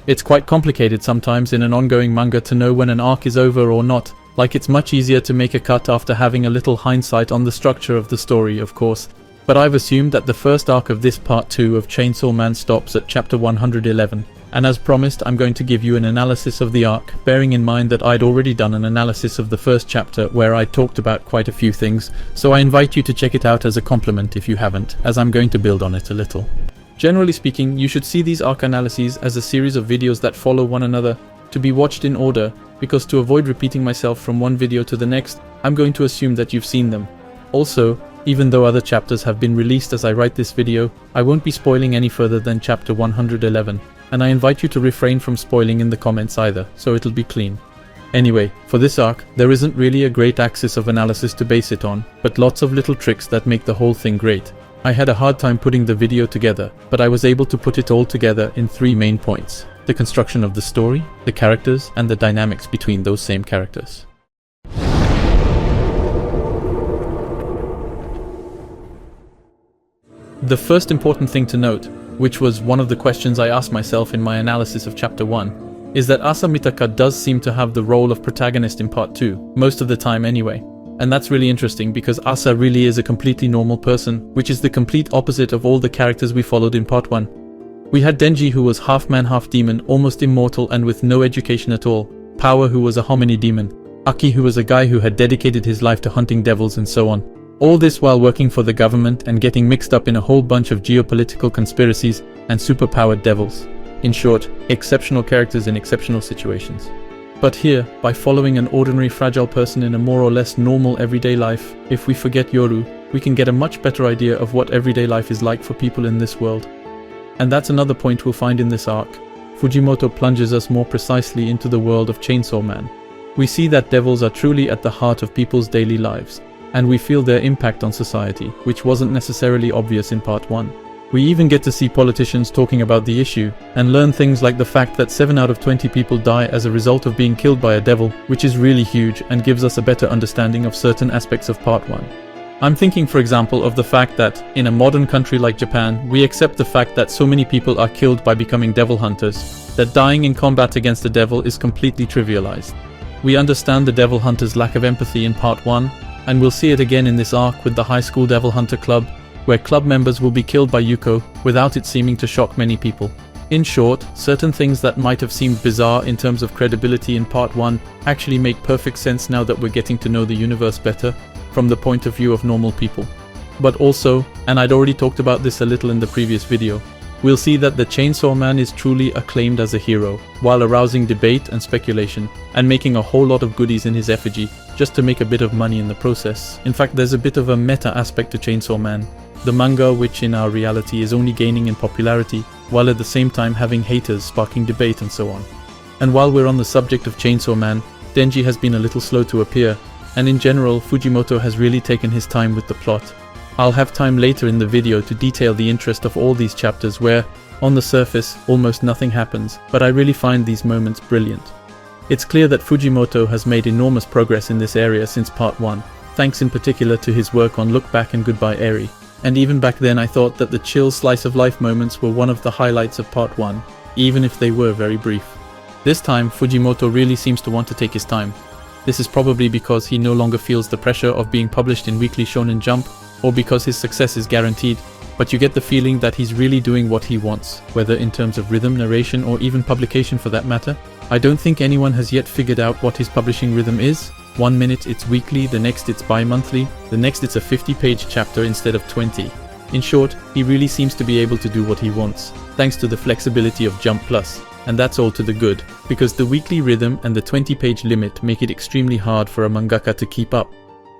It's quite complicated sometimes in an ongoing manga to know when an arc is over or not. Like, it's much easier to make a cut after having a little hindsight on the structure of the story, of course. But I've assumed that the first arc of this part 2 of Chainsaw Man stops at chapter 111. And as promised, I'm going to give you an analysis of the arc, bearing in mind that I'd already done an analysis of the first chapter where I talked about quite a few things, so I invite you to check it out as a compliment if you haven't, as I'm going to build on it a little. Generally speaking, you should see these arc analyses as a series of videos that follow one another, to be watched in order, because to avoid repeating myself from one video to the next, I'm going to assume that you've seen them. Also, even though other chapters have been released as I write this video, I won't be spoiling any further than chapter 111. And I invite you to refrain from spoiling in the comments either, so it'll be clean. Anyway, for this arc, there isn't really a great axis of analysis to base it on, but lots of little tricks that make the whole thing great. I had a hard time putting the video together, but I was able to put it all together in 3 main points: the construction of the story, the characters, and the dynamics between those same characters. The first important thing to note, which was one of the questions I asked myself in my analysis of chapter 1, is that Asa Mitaka does seem to have the role of protagonist in part 2, most of the time anyway. And that's really interesting because Asa really is a completely normal person, which is the complete opposite of all the characters we followed in part 1. We had Denji, who was half man half demon, almost immortal and with no education at all, Power, who was a hominy demon, Aki, who was a guy who had dedicated his life to hunting devils, and so on. All this while working for the government and getting mixed up in a whole bunch of geopolitical conspiracies and superpowered devils. In short, exceptional characters in exceptional situations. But here, by following an ordinary fragile person in a more or less normal everyday life, if we forget Yoru, we can get a much better idea of what everyday life is like for people in this world. And that's another point we'll find in this arc. Fujimoto plunges us more precisely into the world of Chainsaw Man. We see that devils are truly at the heart of people's daily lives, and we feel their impact on society, which wasn't necessarily obvious in part 1. We even get to see politicians talking about the issue, and learn things like the fact that 7 out of 20 people die as a result of being killed by a devil, which is really huge and gives us a better understanding of certain aspects of part 1. I'm thinking, for example, of the fact that, in a modern country like Japan, we accept the fact that so many people are killed by becoming devil hunters, that dying in combat against the devil is completely trivialized. We understand the devil hunter's lack of empathy in part 1, and we'll see it again in this arc with the high school devil hunter club, where club members will be killed by Yuko without it seeming to shock many people. In short, certain things that might have seemed bizarre in terms of credibility in part 1 actually make perfect sense now that we're getting to know the universe better from the point of view of normal people. But also, and I'd already talked about this a little in the previous video, we'll see that the Chainsaw Man is truly acclaimed as a hero, while arousing debate and speculation, and making a whole lot of goodies in his effigy, just to make a bit of money in the process. In fact, there's a bit of a meta aspect to Chainsaw Man, the manga which in our reality is only gaining in popularity, while at the same time having haters sparking debate and so on. And while we're on the subject of Chainsaw Man, Denji has been a little slow to appear, and in general Fujimoto has really taken his time with the plot. I'll have time later in the video to detail the interest of all these chapters where, on the surface, almost nothing happens, but I really find these moments brilliant. It's clear that Fujimoto has made enormous progress in this area since part 1, thanks in particular to his work on Look Back and Goodbye Eri. And even back then I thought that the chill slice of life moments were one of the highlights of part 1, even if they were very brief. This time, Fujimoto really seems to want to take his time. This is probably because he no longer feels the pressure of being published in Weekly Shonen Jump, or because his success is guaranteed, but you get the feeling that he's really doing what he wants, whether in terms of rhythm, narration, or even publication for that matter. I don't think anyone has yet figured out what his publishing rhythm is. 1 minute it's weekly, the next it's bi-monthly, the next it's a 50-page chapter instead of 20. In short, he really seems to be able to do what he wants, thanks to the flexibility of Jump Plus, and that's all to the good, because the weekly rhythm and the 20-page limit make it extremely hard for a mangaka to keep up,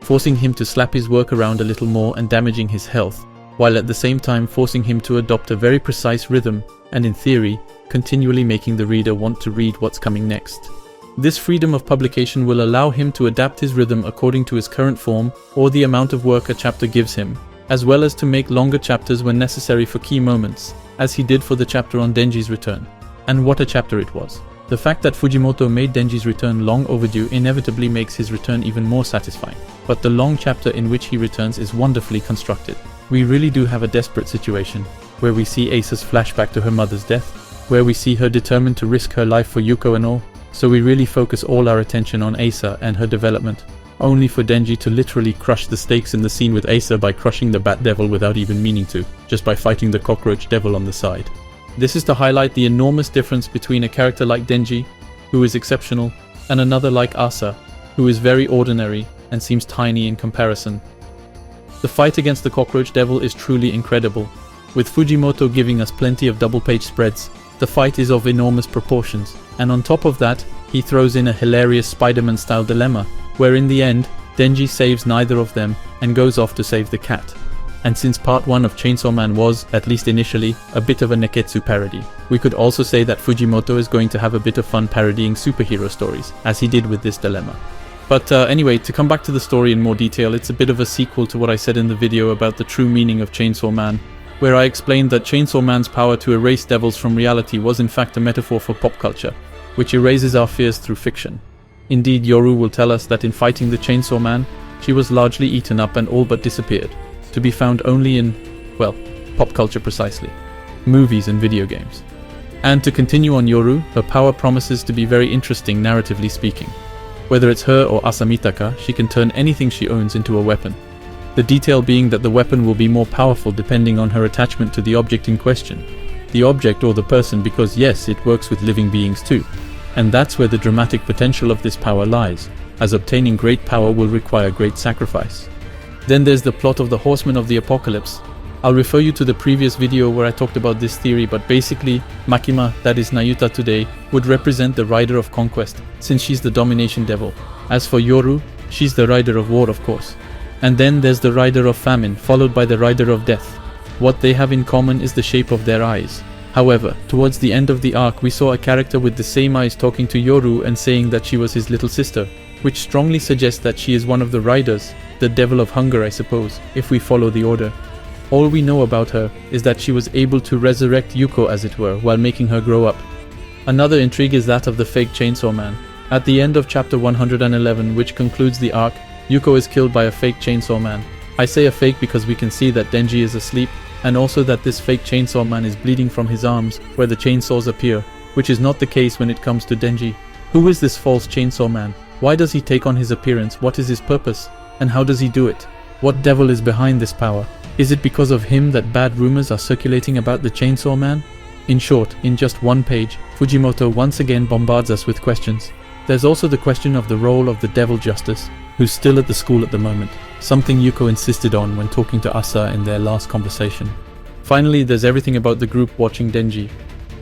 forcing him to slap his work around a little more and damaging his health, while at the same time forcing him to adopt a very precise rhythm, and in theory, continually making the reader want to read what's coming next. This freedom of publication will allow him to adapt his rhythm according to his current form or the amount of work a chapter gives him, as well as to make longer chapters when necessary for key moments, as he did for the chapter on Denji's return. And what a chapter it was. The fact that Fujimoto made Denji's return long overdue inevitably makes his return even more satisfying, but the long chapter in which he returns is wonderfully constructed. We really do have a desperate situation, where we see Asa's flashback to her mother's death, where we see her determined to risk her life for Yuko and all, so we really focus all our attention on Asa and her development, only for Denji to literally crush the stakes in the scene with Asa by crushing the Bat Devil without even meaning to, just by fighting the Cockroach Devil on the side. This is to highlight the enormous difference between a character like Denji, who is exceptional, and another like Asa, who is very ordinary and seems tiny in comparison. The fight against the Cockroach Devil is truly incredible. With Fujimoto giving us plenty of double-page spreads, the fight is of enormous proportions, and on top of that, he throws in a hilarious Spider-Man-style dilemma, where in the end, Denji saves neither of them and goes off to save the cat. And since part 1 of Chainsaw Man was, at least initially, a bit of a Neketsu parody, we could also say that Fujimoto is going to have a bit of fun parodying superhero stories, as he did with this dilemma. But anyway, to come back to the story in more detail, it's a bit of a sequel to what I said in the video about the true meaning of Chainsaw Man, where I explained that Chainsaw Man's power to erase devils from reality was in fact a metaphor for pop culture, which erases our fears through fiction. Indeed, Yoru will tell us that in fighting the Chainsaw Man, she was largely eaten up and all but disappeared, to be found only in, well, pop culture precisely, movies and video games. And to continue on Yoru, her power promises to be very interesting narratively speaking. Whether it's her or Asamitaka, she can turn anything she owns into a weapon. The detail being that the weapon will be more powerful depending on her attachment to the object in question. The object or the person, because yes, it works with living beings too. And that's where the dramatic potential of this power lies, as obtaining great power will require great sacrifice. Then there's the plot of the Horsemen of the Apocalypse. I'll refer you to the previous video where I talked about this theory, but basically, Makima, that is Nayuta today, would represent the Rider of Conquest, since she's the Domination Devil. As for Yoru, she's the Rider of War, of course. And then there's the Rider of Famine, followed by the Rider of Death. What they have in common is the shape of their eyes. However, towards the end of the arc, we saw a character with the same eyes talking to Yoru and saying that she was his little sister, which strongly suggests that she is one of the riders, the Devil of Hunger, I suppose, if we follow the order. All we know about her is that she was able to resurrect Yuko, as it were, while making her grow up. Another intrigue is that of the fake Chainsaw Man. At the end of chapter 111, which concludes the arc, Yuko is killed by a fake Chainsaw Man. I say a fake because we can see that Denji is asleep, and also that this fake Chainsaw Man is bleeding from his arms, where the chainsaws appear, which is not the case when it comes to Denji. Who is this false Chainsaw Man? Why does he take on his appearance? What is his purpose? And how does he do it? What devil is behind this power? Is it because of him that bad rumors are circulating about the Chainsaw Man? In short, in just one page, Fujimoto once again bombards us with questions. There's also the question of the role of the Devil Justice, who's still at the school at the moment, something Yuko insisted on when talking to Asa in their last conversation. Finally, there's everything about the group watching Denji.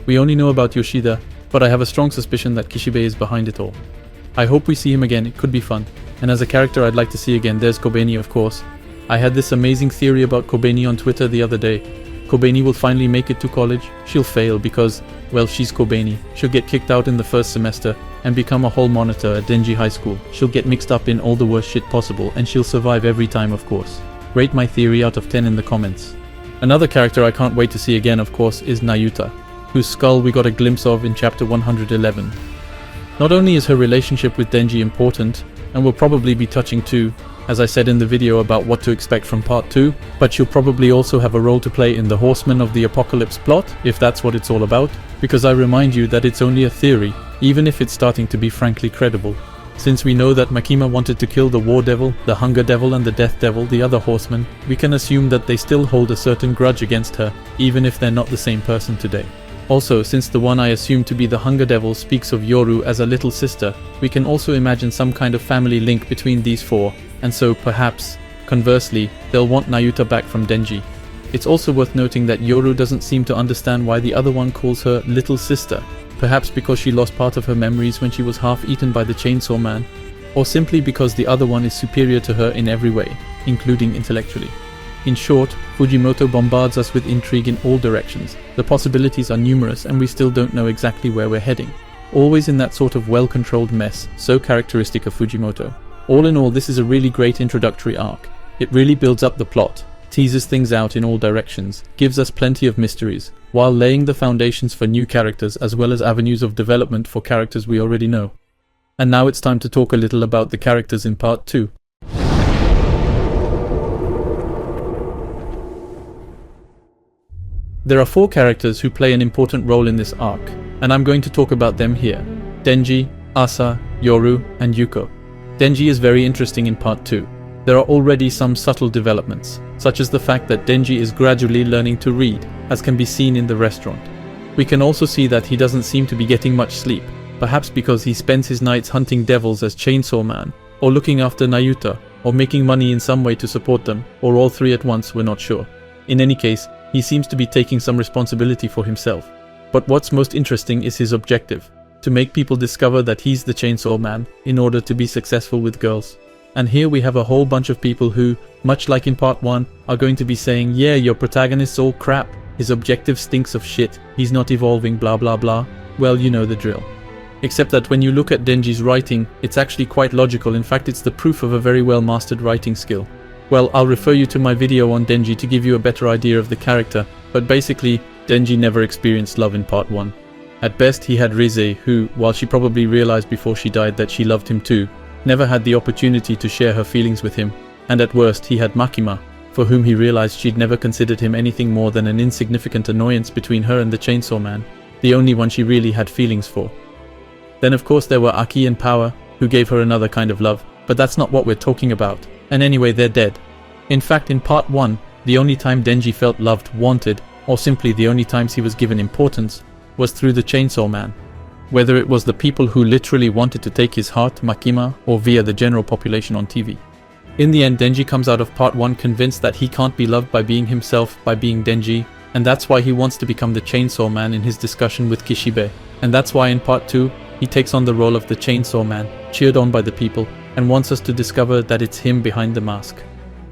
We only know about Yoshida, but I have a strong suspicion that Kishibe is behind it all. I hope we see him again, it could be fun. And as a character I'd like to see again, there's Kobeni, of course. I had this amazing theory about Kobeni on Twitter the other day. Kobeni will finally make it to college. She'll fail because, well, she's Kobeni. She'll get kicked out in the first semester and become a hall monitor at Denji High School. She'll get mixed up in all the worst shit possible, and she'll survive every time, of course. Rate my theory out of 10 in the comments. Another character I can't wait to see again, of course, is Nayuta, whose skull we got a glimpse of in chapter 111. Not only is her relationship with Denji important, and will probably be touching too, as I said in the video about what to expect from part 2, but she'll probably also have a role to play in the Horsemen of the Apocalypse plot, if that's what it's all about, because I remind you that it's only a theory, even if it's starting to be frankly credible. Since we know that Makima wanted to kill the War Devil, the Hunger Devil and the Death Devil, the other horsemen, we can assume that they still hold a certain grudge against her, even if they're not the same person today. Also, since the one I assume to be the Hunger Devil speaks of Yoru as a little sister, we can also imagine some kind of family link between these four, and so perhaps, conversely, they'll want Nayuta back from Denji. It's also worth noting that Yoru doesn't seem to understand why the other one calls her little sister, perhaps because she lost part of her memories when she was half eaten by the Chainsaw Man, or simply because the other one is superior to her in every way, including intellectually. In short, Fujimoto bombards us with intrigue in all directions. The possibilities are numerous and we still don't know exactly where we're heading. Always in that sort of well-controlled mess, so characteristic of Fujimoto. All in all, this is a really great introductory arc. It really builds up the plot, teases things out in all directions, gives us plenty of mysteries, while laying the foundations for new characters as well as avenues of development for characters we already know. And now it's time to talk a little about the characters in part 2. There are 4 characters who play an important role in this arc, and I'm going to talk about them here. Denji, Asa, Yoru, and Yuko. Denji is very interesting in part 2. There are already some subtle developments, such as the fact that Denji is gradually learning to read, as can be seen in the restaurant. We can also see that he doesn't seem to be getting much sleep, perhaps because he spends his nights hunting devils as Chainsaw Man, or looking after Nayuta, or making money in some way to support them, or all 3 at once, we're not sure. In any case, he seems to be taking some responsibility for himself. But what's most interesting is his objective, to make people discover that he's the Chainsaw Man in order to be successful with girls. And here we have a whole bunch of people who, much like in part 1, are going to be saying, yeah, your protagonist's all crap, his objective stinks of shit, he's not evolving, blah blah blah. Well, you know the drill. Except that when you look at Denji's writing, it's actually quite logical. In fact, it's the proof of a very well mastered writing skill. Well, I'll refer you to my video on Denji to give you a better idea of the character, but basically, Denji never experienced love in part 1. At best, he had Rize, who, while she probably realized before she died that she loved him too, never had the opportunity to share her feelings with him, and at worst, he had Makima, for whom he realized she'd never considered him anything more than an insignificant annoyance between her and the Chainsaw Man, the only one she really had feelings for. Then of course there were Aki and Power, who gave her another kind of love, but that's not what we're talking about, and anyway they're dead. In fact, in part 1, the only time Denji felt loved, wanted, or simply the only times he was given importance, was through the Chainsaw Man. Whether it was the people who literally wanted to take his heart, Makima, or via the general population on TV. In the end, Denji comes out of part 1 convinced that he can't be loved by being himself, by being Denji, and that's why he wants to become the Chainsaw Man in his discussion with Kishibe. And that's why in part 2, he takes on the role of the Chainsaw Man, cheered on by the people, and wants us to discover that it's him behind the mask.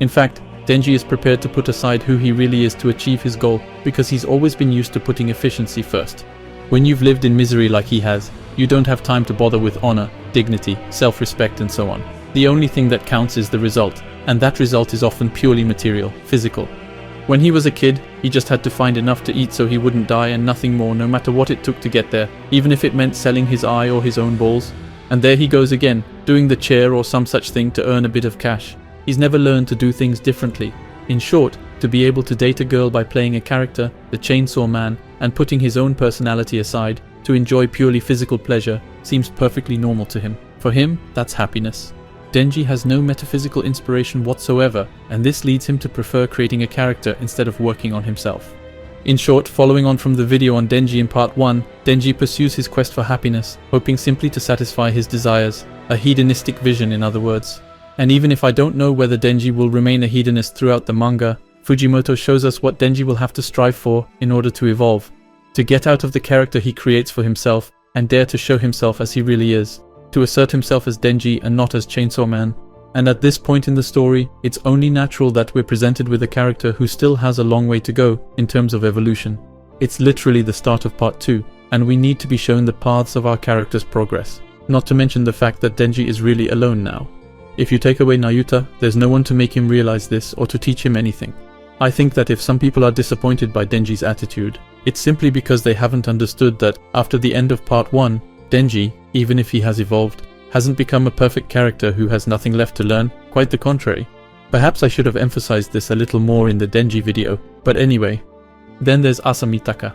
In fact, Denji is prepared to put aside who he really is to achieve his goal, because he's always been used to putting efficiency first. When you've lived in misery like he has, you don't have time to bother with honor, dignity, self-respect and so on. The only thing that counts is the result, and that result is often purely material, physical. When he was a kid, he just had to find enough to eat so he wouldn't die and nothing more, no matter what it took to get there, even if it meant selling his eye or his own balls. And there he goes again, doing the chair or some such thing to earn a bit of cash. He's never learned to do things differently. In short, to be able to date a girl by playing a character, the Chainsaw Man, and putting his own personality aside to enjoy purely physical pleasure seems perfectly normal to him. For him, that's happiness. Denji has no metaphysical inspiration whatsoever, and this leads him to prefer creating a character instead of working on himself. In short, following on from the video on Denji in part 1, Denji pursues his quest for happiness, hoping simply to satisfy his desires, a hedonistic vision in other words. And even if I don't know whether Denji will remain a hedonist throughout the manga, Fujimoto shows us what Denji will have to strive for in order to evolve, to get out of the character he creates for himself and dare to show himself as he really is, to assert himself as Denji and not as Chainsaw Man. And at this point in the story, it's only natural that we're presented with a character who still has a long way to go in terms of evolution. It's literally the start of part 2, and we need to be shown the paths of our character's progress, not to mention the fact that Denji is really alone now. If you take away Nayuta, there's no one to make him realize this or to teach him anything. I think that if some people are disappointed by Denji's attitude, it's simply because they haven't understood that after the end of part 1, Denji, even if he has evolved, hasn't become a perfect character who has nothing left to learn, quite the contrary. Perhaps I should have emphasized this a little more in the Denji video, but anyway. Then there's Asa Mitaka.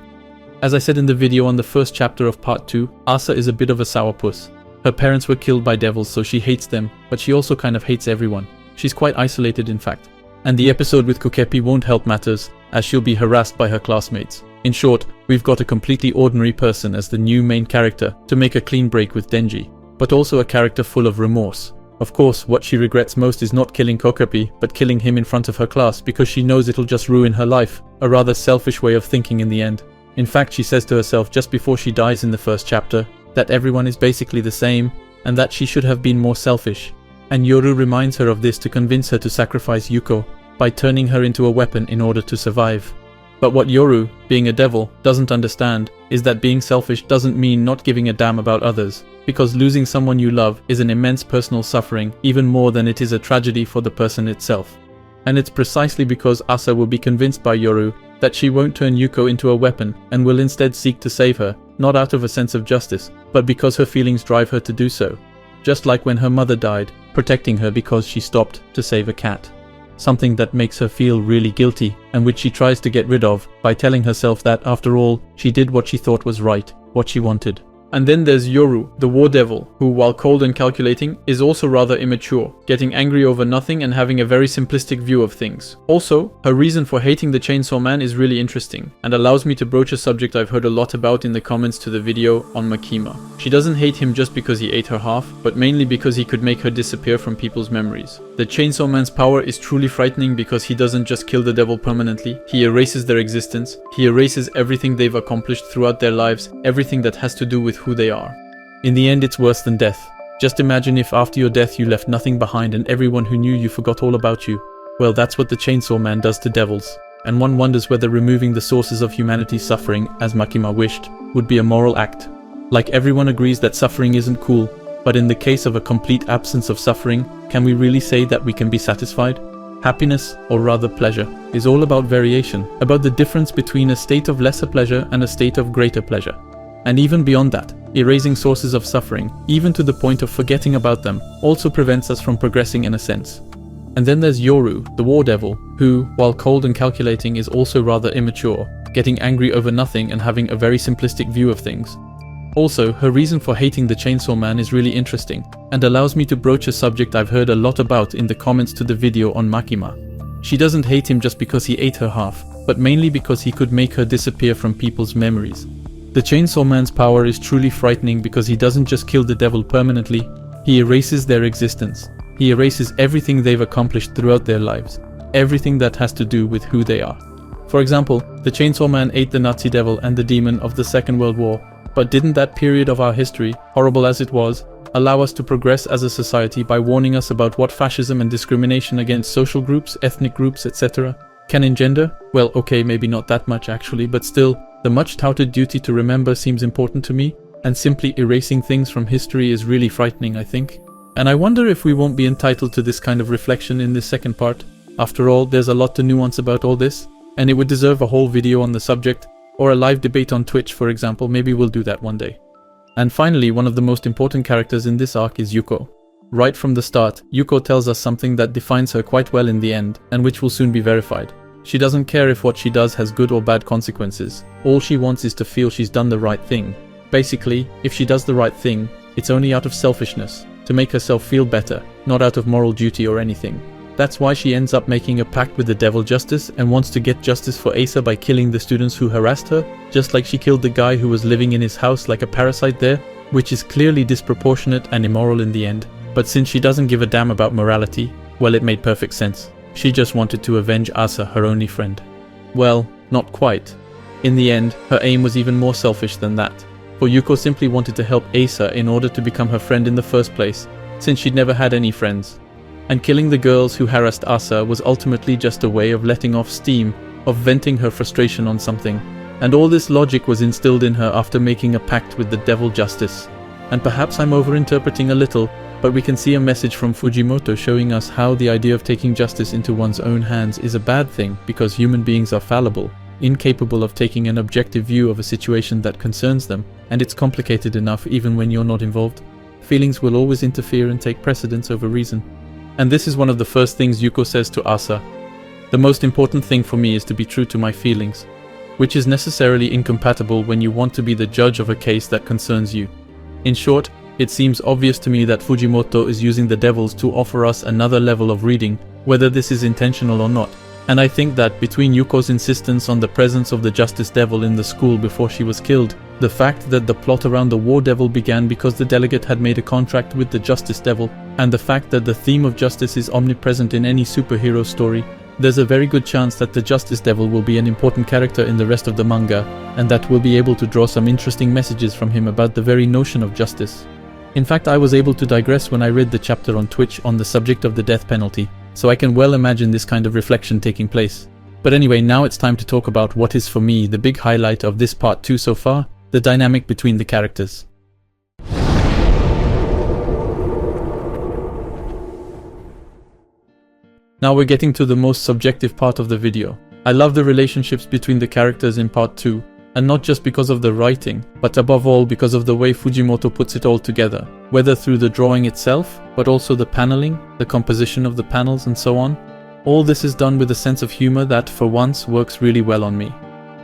As I said in the video on the first chapter of part 2, Asa is a bit of a sourpuss. Her parents were killed by devils, so she hates them, but she also kind of hates everyone. She's quite isolated in fact. And the episode with Kokepi won't help matters, as she'll be harassed by her classmates. In short, we've got a completely ordinary person as the new main character to make a clean break with Denji, but also a character full of remorse. Of course, what she regrets most is not killing Kokepi, but killing him in front of her class because she knows it'll just ruin her life, a rather selfish way of thinking in the end. In fact, she says to herself just before she dies in the first chapter, that everyone is basically the same, and that she should have been more selfish. And Yoru reminds her of this to convince her to sacrifice Yuko, by turning her into a weapon in order to survive. But what Yoru, being a devil, doesn't understand is that being selfish doesn't mean not giving a damn about others, because losing someone you love is an immense personal suffering, even more than it is a tragedy for the person itself. And it's precisely because Asa will be convinced by Yoru that she won't turn Yuko into a weapon and will instead seek to save her, not out of a sense of justice, but because her feelings drive her to do so. Just like when her mother died, protecting her because she stopped to save a cat. something that makes her feel really guilty, and which she tries to get rid of by telling herself that, after all, she did what she thought was right, what she wanted. And then there's Yoru, the war devil, who, while cold and calculating, is also rather immature, getting angry over nothing and having a very simplistic view of things. Also, her reason for hating the Chainsaw Man is really interesting, and allows me to broach a subject I've heard a lot about in the comments to the video on Makima. She doesn't hate him just because he ate her half, but mainly because he could make her disappear from people's memories. The Chainsaw Man's power is truly frightening because he doesn't just kill the devil permanently, he erases their existence, he erases everything they've accomplished throughout their lives, everything that has to do with who they are. In the end, it's worse than death. Just imagine if after your death you left nothing behind and everyone who knew you forgot all about you. Well, that's what the Chainsaw Man does to devils. And one wonders whether removing the sources of humanity's suffering, as Makima wished, would be a moral act. Like, everyone agrees that suffering isn't cool, but in the case of a complete absence of suffering, can we really say that we can be satisfied? Happiness, or rather pleasure, is all about variation, about the difference between a state of lesser pleasure and a state of greater pleasure. And even beyond that, erasing sources of suffering, even to the point of forgetting about them, also prevents us from progressing in a sense. And then there's Yoru, the war devil, who, while cold and calculating, is also rather immature, getting angry over nothing and having a very simplistic view of things. Also, her reason for hating the Chainsaw Man is really interesting, and allows me to broach a subject I've heard a lot about in the comments to the video on Makima. She doesn't hate him just because he ate her half, but mainly because he could make her disappear from people's memories. The Chainsaw Man's power is truly frightening because he doesn't just kill the devil permanently, he erases their existence. He erases everything they've accomplished throughout their lives, everything that has to do with who they are. For example, the Chainsaw Man ate the Nazi devil and the demon of the Second World War, but didn't that period of our history, horrible as it was, allow us to progress as a society by warning us about what fascism and discrimination against social groups, ethnic groups, etc. can engender? Well, okay, maybe not that much actually, but still, the much touted duty to remember seems important to me, and simply erasing things from history is really frightening, I think. And I wonder if we won't be entitled to this kind of reflection in this second part. After all, there's a lot to nuance about all this, and it would deserve a whole video on the subject, or a live debate on Twitch, for example. Maybe we'll do that one day. And finally, one of the most important characters in this arc is Yuko. Right from the start, Yuko tells us something that defines her quite well in the end, and which will soon be verified. She doesn't care if what she does has good or bad consequences. All she wants is to feel she's done the right thing. Basically, if she does the right thing, it's only out of selfishness, to make herself feel better, not out of moral duty or anything. That's why she ends up making a pact with the devil Justice and wants to get justice for Asa by killing the students who harassed her, just like she killed the guy who was living in his house like a parasite there, which is clearly disproportionate and immoral in the end. But since she doesn't give a damn about morality, well, it made perfect sense. She just wanted to avenge Asa, her only friend. Well, not quite. In the end, her aim was even more selfish than that. For Yuko simply wanted to help Asa in order to become her friend in the first place, since she'd never had any friends. And killing the girls who harassed Asa was ultimately just a way of letting off steam, of venting her frustration on something. And all this logic was instilled in her after making a pact with the devil Justice. And perhaps I'm overinterpreting a little, but we can see a message from Fujimoto showing us how the idea of taking justice into one's own hands is a bad thing because human beings are fallible, incapable of taking an objective view of a situation that concerns them, and it's complicated enough even when you're not involved. Feelings will always interfere and take precedence over reason. And this is one of the first things Yuko says to Asa. The most important thing for me is to be true to my feelings, which is necessarily incompatible when you want to be the judge of a case that concerns you. In short, it seems obvious to me that Fujimoto is using the devils to offer us another level of reading, whether this is intentional or not. And I think that between Yuko's insistence on the presence of the Justice Devil in the school before she was killed, the fact that the plot around the War Devil began because the delegate had made a contract with the Justice Devil, and the fact that the theme of justice is omnipresent in any superhero story, there's a very good chance that the Justice Devil will be an important character in the rest of the manga, and that we'll be able to draw some interesting messages from him about the very notion of justice. In fact, I was able to digress when I read the chapter on Twitch on the subject of the death penalty, so I can well imagine this kind of reflection taking place. But anyway, now it's time to talk about what is for me the big highlight of this part 2 so far, the dynamic between the characters. Now we're getting to the most subjective part of the video. I love the relationships between the characters in part 2, and not just because of the writing, but above all because of the way Fujimoto puts it all together, whether through the drawing itself, but also the paneling, the composition of the panels and so on. All this is done with a sense of humor that, for once, works really well on me.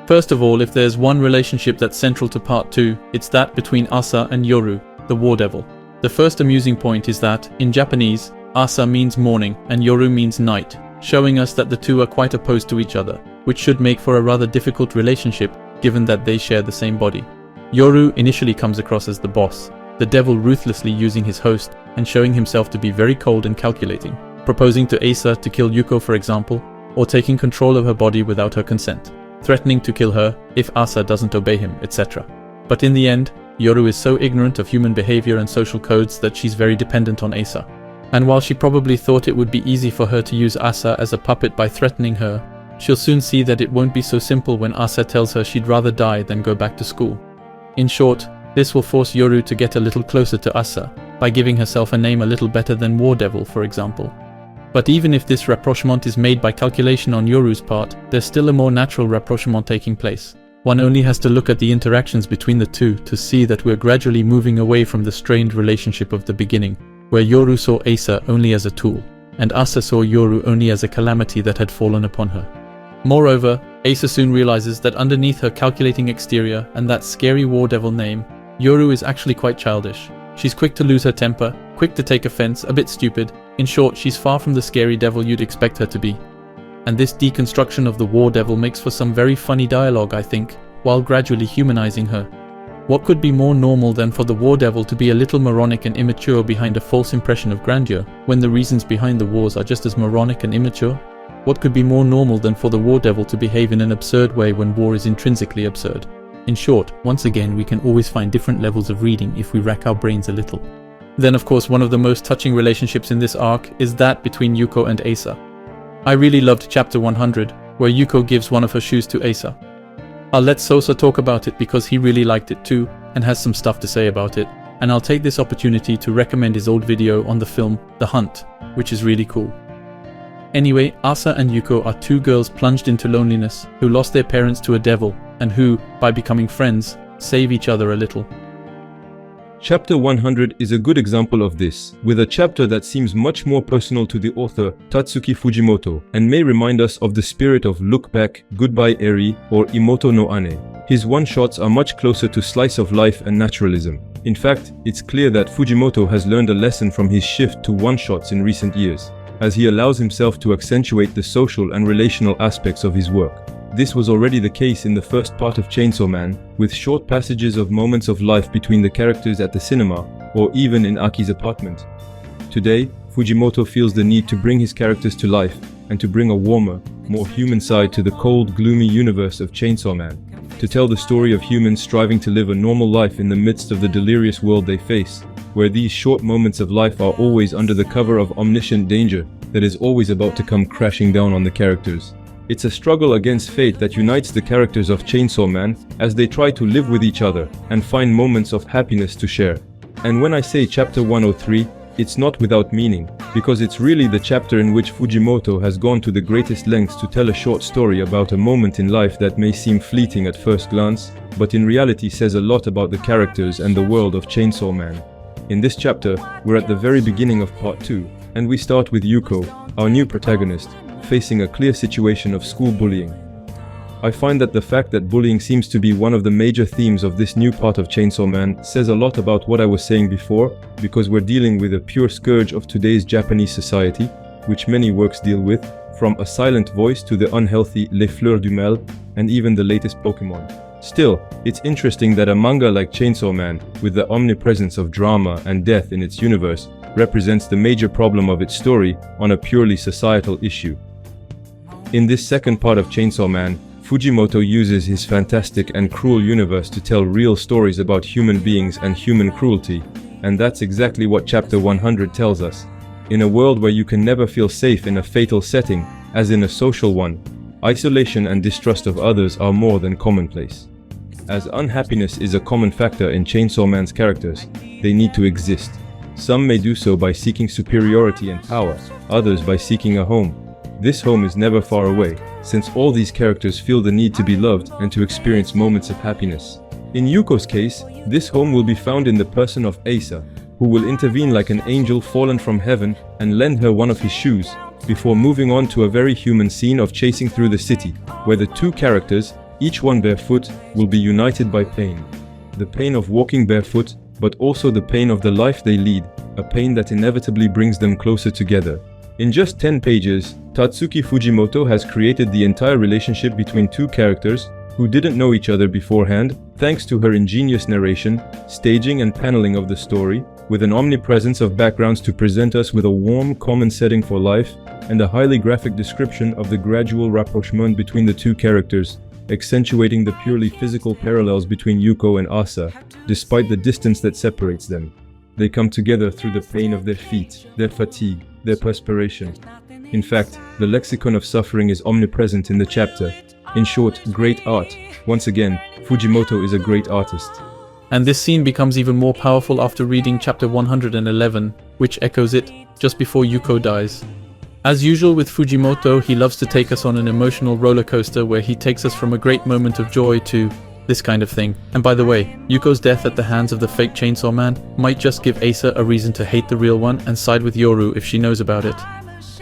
First of all, if there's one relationship that's central to part 2, it's that between Asa and Yoru, the war devil. The first amusing point is that, in Japanese, Asa means morning and Yoru means night, showing us that the two are quite opposed to each other, which should make for a rather difficult relationship given that they share the same body. Yoru initially comes across as the boss, the devil ruthlessly using his host and showing himself to be very cold and calculating, proposing to Asa to kill Yuko, for example, or taking control of her body without her consent, threatening to kill her if Asa doesn't obey him, etc. But in the end, Yoru is so ignorant of human behavior and social codes that she's very dependent on Asa. And while she probably thought it would be easy for her to use Asa as a puppet by threatening her, she'll soon see that it won't be so simple when Asa tells her she'd rather die than go back to school. In short, this will force Yoru to get a little closer to Asa, by giving herself a name a little better than War Devil, for example. But even if this rapprochement is made by calculation on Yoru's part, there's still a more natural rapprochement taking place. One only has to look at the interactions between the two to see that we're gradually moving away from the strained relationship of the beginning, where Yoru saw Asa only as a tool, and Asa saw Yoru only as a calamity that had fallen upon her. Moreover, Asa soon realizes that underneath her calculating exterior and that scary war devil name, Yoru is actually quite childish. She's quick to lose her temper, quick to take offense, a bit stupid. In short, she's far from the scary devil you'd expect her to be. And this deconstruction of the war devil makes for some very funny dialogue, I think, while gradually humanizing her. What could be more normal than for the war devil to be a little moronic and immature behind a false impression of grandeur, when the reasons behind the wars are just as moronic and immature? What could be more normal than for the war devil to behave in an absurd way when war is intrinsically absurd? In short, once again, we can always find different levels of reading if we rack our brains a little. Then of course, one of the most touching relationships in this arc is that between Yuko and Asa. I really loved chapter 100, where Yuko gives one of her shoes to Asa. I'll let Sosa talk about it because he really liked it too, and has some stuff to say about it, and I'll take this opportunity to recommend his old video on the film The Hunt, which is really cool. Anyway, Asa and Yuko are two girls plunged into loneliness, who lost their parents to a devil, and who, by becoming friends, save each other a little. Chapter 100 is a good example of this, with a chapter that seems much more personal to the author, Tatsuki Fujimoto, and may remind us of the spirit of Look Back, Goodbye Eri, or Imoto no Ane. His one-shots are much closer to slice of life and naturalism. In fact, it's clear that Fujimoto has learned a lesson from his shift to one-shots in recent years, as he allows himself to accentuate the social and relational aspects of his work. This was already the case in the first part of Chainsaw Man, with short passages of moments of life between the characters at the cinema, or even in Aki's apartment. Today, Fujimoto feels the need to bring his characters to life, and to bring a warmer, more human side to the cold, gloomy universe of Chainsaw Man. To tell the story of humans striving to live a normal life in the midst of the delirious world they face, where these short moments of life are always under the cover of omniscient danger that is always about to come crashing down on the characters. It's a struggle against fate that unites the characters of Chainsaw Man as they try to live with each other and find moments of happiness to share. And when I say chapter 103, it's not without meaning, because it's really the chapter in which Fujimoto has gone to the greatest lengths to tell a short story about a moment in life that may seem fleeting at first glance, but in reality says a lot about the characters and the world of Chainsaw Man. In this chapter, we're at the very beginning of part 2, and we start with Yuko, our new protagonist, facing a clear situation of school bullying. I find that the fact that bullying seems to be one of the major themes of this new part of Chainsaw Man says a lot about what I was saying before, because we're dealing with a pure scourge of today's Japanese society, which many works deal with, from A Silent Voice to the unhealthy Les Fleurs du Mal, and even the latest Pokemon. Still, it's interesting that a manga like Chainsaw Man, with the omnipresence of drama and death in its universe, represents the major problem of its story on a purely societal issue. In this second part of Chainsaw Man, Fujimoto uses his fantastic and cruel universe to tell real stories about human beings and human cruelty, and that's exactly what chapter 100 tells us. In a world where you can never feel safe in a fatal setting, as in a social one, isolation and distrust of others are more than commonplace. As unhappiness is a common factor in Chainsaw Man's characters, they need to exist. Some may do so by seeking superiority and power, others by seeking a home. This home is never far away, since all these characters feel the need to be loved and to experience moments of happiness. In Yuko's case, this home will be found in the person of Asa, who will intervene like an angel fallen from heaven and lend her one of his shoes, before moving on to a very human scene of chasing through the city, where the two characters, each one barefoot, will be united by pain. The pain of walking barefoot, but also the pain of the life they lead, a pain that inevitably brings them closer together. In just 10 pages, Tatsuki Fujimoto has created the entire relationship between two characters who didn't know each other beforehand, thanks to her ingenious narration, staging and paneling of the story, with an omnipresence of backgrounds to present us with a warm, common setting for life, and a highly graphic description of the gradual rapprochement between the two characters, accentuating the purely physical parallels between Yuko and Asa, despite the distance that separates them. They come together through the pain of their feet, their fatigue, their perspiration. In fact, the lexicon of suffering is omnipresent in the chapter. In short, great art. Once again, Fujimoto is a great artist. And this scene becomes even more powerful after reading chapter 111, which echoes it, just before Yuko dies. As usual with Fujimoto, he loves to take us on an emotional roller coaster where he takes us from a great moment of joy to this kind of thing. And by the way, Yuko's death at the hands of the fake Chainsaw Man might just give Asa a reason to hate the real one and side with Yoru if she knows about it.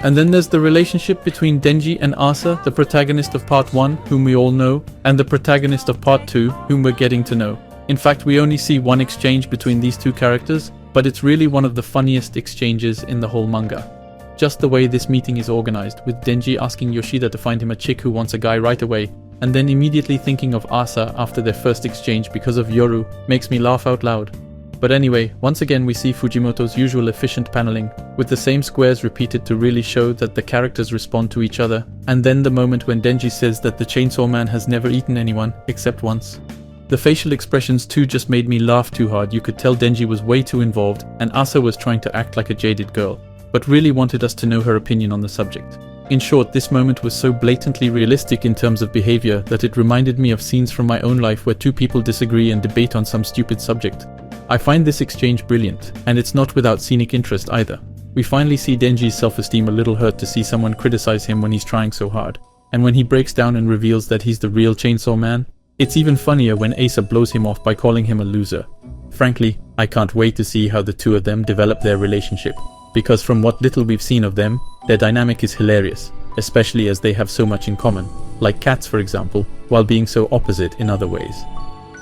And then there's the relationship between Denji and Asa, the protagonist of part 1, whom we all know, and the protagonist of part 2, whom we're getting to know. In fact, we only see one exchange between these two characters, but it's really one of the funniest exchanges in the whole manga. Just the way this meeting is organized, with Denji asking Yoshida to find him a chick who wants a guy right away, and then immediately thinking of Asa after their first exchange because of Yoru, makes me laugh out loud. But anyway, once again we see Fujimoto's usual efficient paneling, with the same squares repeated to really show that the characters respond to each other, and then the moment when Denji says that the Chainsaw Man has never eaten anyone, except once. The facial expressions too just made me laugh too hard. You could tell Denji was way too involved, and Asa was trying to act like a jaded girl, but really wanted us to know her opinion on the subject. In short, this moment was so blatantly realistic in terms of behavior that it reminded me of scenes from my own life where two people disagree and debate on some stupid subject. I find this exchange brilliant, and it's not without scenic interest either. We finally see Denji's self-esteem a little hurt to see someone criticize him when he's trying so hard, and when he breaks down and reveals that he's the real Chainsaw Man, it's even funnier when Asa blows him off by calling him a loser. Frankly, I can't wait to see how the two of them develop their relationship, because from what little we've seen of them, their dynamic is hilarious, especially as they have so much in common, like cats for example, while being so opposite in other ways.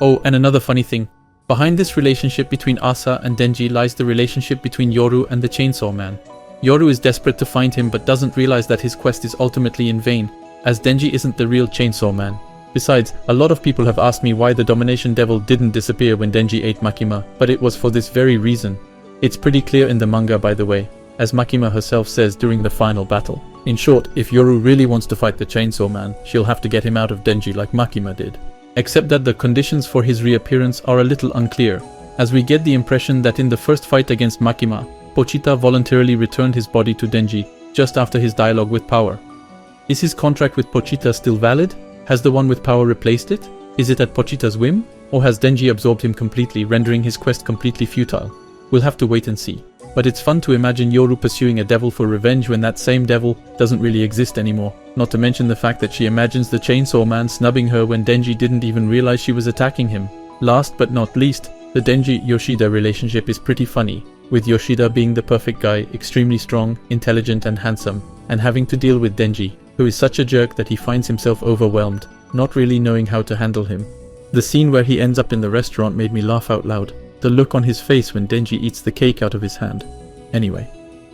Oh, and another funny thing, behind this relationship between Asa and Denji lies the relationship between Yoru and the Chainsaw Man. Yoru is desperate to find him but doesn't realize that his quest is ultimately in vain, as Denji isn't the real Chainsaw Man. Besides, a lot of people have asked me why the Domination Devil didn't disappear when Denji ate Makima, but it was for this very reason. It's pretty clear in the manga, by the way, as Makima herself says during the final battle. In short, if Yoru really wants to fight the Chainsaw Man, she'll have to get him out of Denji like Makima did. Except that the conditions for his reappearance are a little unclear, as we get the impression that in the first fight against Makima, Pochita voluntarily returned his body to Denji just after his dialogue with Power. Is his contract with Pochita still valid? Has the one with Power replaced it? Is it at Pochita's whim? Or has Denji absorbed him completely, rendering his quest completely futile? We'll have to wait and see. But it's fun to imagine Yoru pursuing a devil for revenge when that same devil doesn't really exist anymore. Not to mention the fact that she imagines the Chainsaw Man snubbing her when Denji didn't even realize she was attacking him. Last but not least, the Denji-Yoshida relationship is pretty funny, with Yoshida being the perfect guy, extremely strong, intelligent and handsome, and having to deal with Denji, who is such a jerk that he finds himself overwhelmed, not really knowing how to handle him. The scene where he ends up in the restaurant made me laugh out loud. The look on his face when Denji eats the cake out of his hand. Anyway,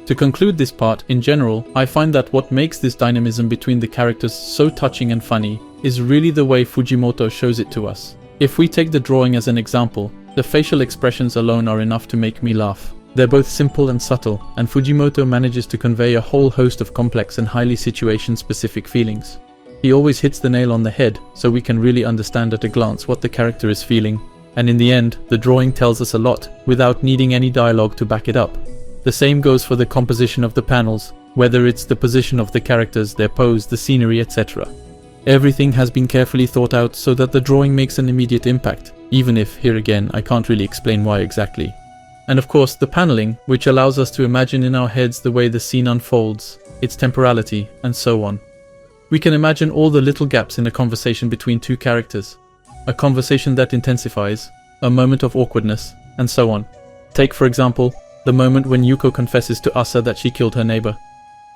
to conclude this part, in general, I find that what makes this dynamism between the characters so touching and funny is really the way Fujimoto shows it to us. If we take the drawing as an example, the facial expressions alone are enough to make me laugh. They're both simple and subtle, and Fujimoto manages to convey a whole host of complex and highly situation-specific feelings. He always hits the nail on the head, so we can really understand at a glance what the character is feeling. And in the end, the drawing tells us a lot, without needing any dialogue to back it up. The same goes for the composition of the panels, whether it's the position of the characters, their pose, the scenery, etc. Everything has been carefully thought out so that the drawing makes an immediate impact, even if, here again, I can't really explain why exactly. And of course, the paneling, which allows us to imagine in our heads the way the scene unfolds, its temporality, and so on. We can imagine all the little gaps in a conversation between two characters. A conversation that intensifies, a moment of awkwardness, and so on. Take, for example, the moment when Yuko confesses to Asa that she killed her neighbor.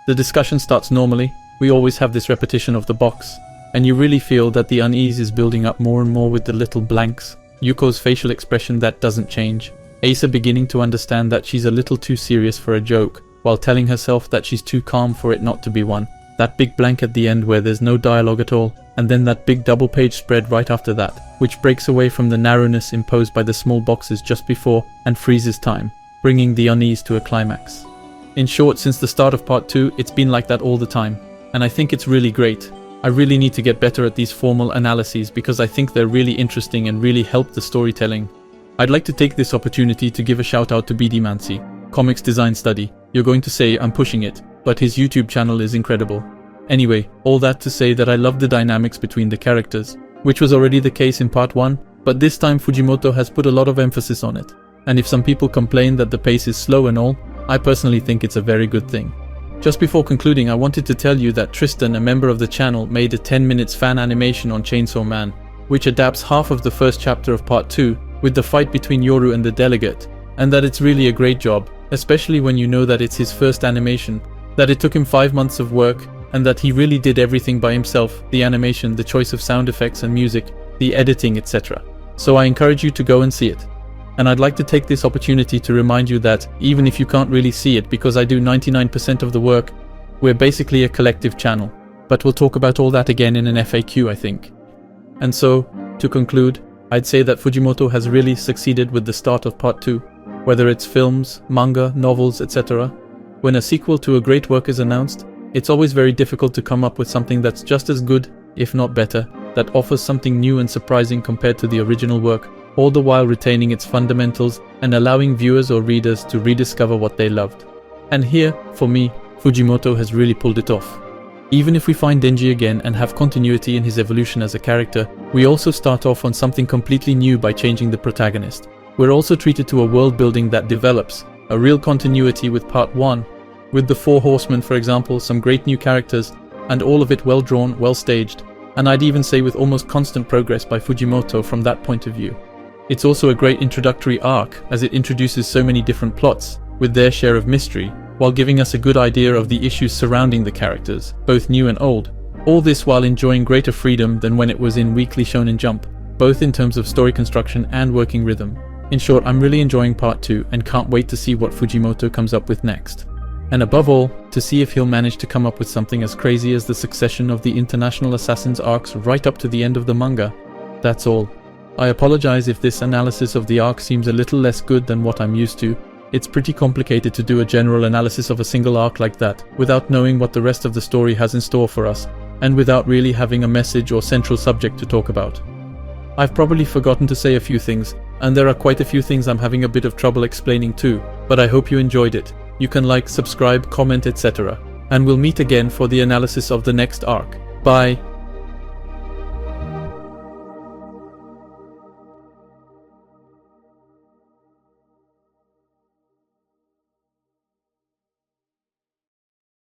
The discussion starts normally, we always have this repetition of the box, and you really feel that the unease is building up more and more with the little blanks, Yuko's facial expression that doesn't change, Asa beginning to understand that she's a little too serious for a joke, while telling herself that she's too calm for it not to be one, that big blank at the end where there's no dialogue at all, and then that big double-page spread right after that, which breaks away from the narrowness imposed by the small boxes just before and freezes time, bringing the unease to a climax. In short, since the start of part 2, it's been like that all the time, and I think it's really great. I really need to get better at these formal analyses because I think they're really interesting and really help the storytelling. I'd like to take this opportunity to give a shout out to BD Mansi, Comics Design Study. You're going to say I'm pushing it, but his YouTube channel is incredible. Anyway, all that to say that I love the dynamics between the characters, which was already the case in part 1, but this time Fujimoto has put a lot of emphasis on it. And if some people complain that the pace is slow and all, I personally think it's a very good thing. Just before concluding, I wanted to tell you that Tristan, a member of the channel, made a 10 minutes fan animation on Chainsaw Man, which adapts half of the first chapter of part 2, with the fight between Yoru and the delegate, and that it's really a great job, especially when you know that it's his first animation, that it took him 5 months of work, and that he really did everything by himself, the animation, the choice of sound effects and music, the editing, etc. So I encourage you to go and see it. And I'd like to take this opportunity to remind you that, even if you can't really see it because I do 99% of the work, we're basically a collective channel. But we'll talk about all that again in an FAQ, I think. And so, to conclude, I'd say that Fujimoto has really succeeded with the start of part 2, whether it's films, manga, novels, etc. When a sequel to a great work is announced, it's always very difficult to come up with something that's just as good, if not better, that offers something new and surprising compared to the original work, all the while retaining its fundamentals and allowing viewers or readers to rediscover what they loved. And here, for me, Fujimoto has really pulled it off. Even if we find Denji again and have continuity in his evolution as a character, we also start off on something completely new by changing the protagonist. We're also treated to a world building that develops, a real continuity with part 1, with the 4 horsemen for example, some great new characters, and all of it well drawn, well staged, and I'd even say with almost constant progress by Fujimoto from that point of view. It's also a great introductory arc, as it introduces so many different plots, with their share of mystery, while giving us a good idea of the issues surrounding the characters, both new and old. All this while enjoying greater freedom than when it was in Weekly Shonen Jump, both in terms of story construction and working rhythm. In short, I'm really enjoying part 2 and can't wait to see what Fujimoto comes up with next. And above all, to see if he'll manage to come up with something as crazy as the succession of the International Assassins arcs right up to the end of the manga. That's all. I apologize if this analysis of the arc seems a little less good than what I'm used to. It's pretty complicated to do a general analysis of a single arc like that, without knowing what the rest of the story has in store for us, and without really having a message or central subject to talk about. I've probably forgotten to say a few things, and there are quite a few things I'm having a bit of trouble explaining too, but I hope you enjoyed it. You can like, subscribe, comment, etc. And we'll meet again for the analysis of the next arc. Bye!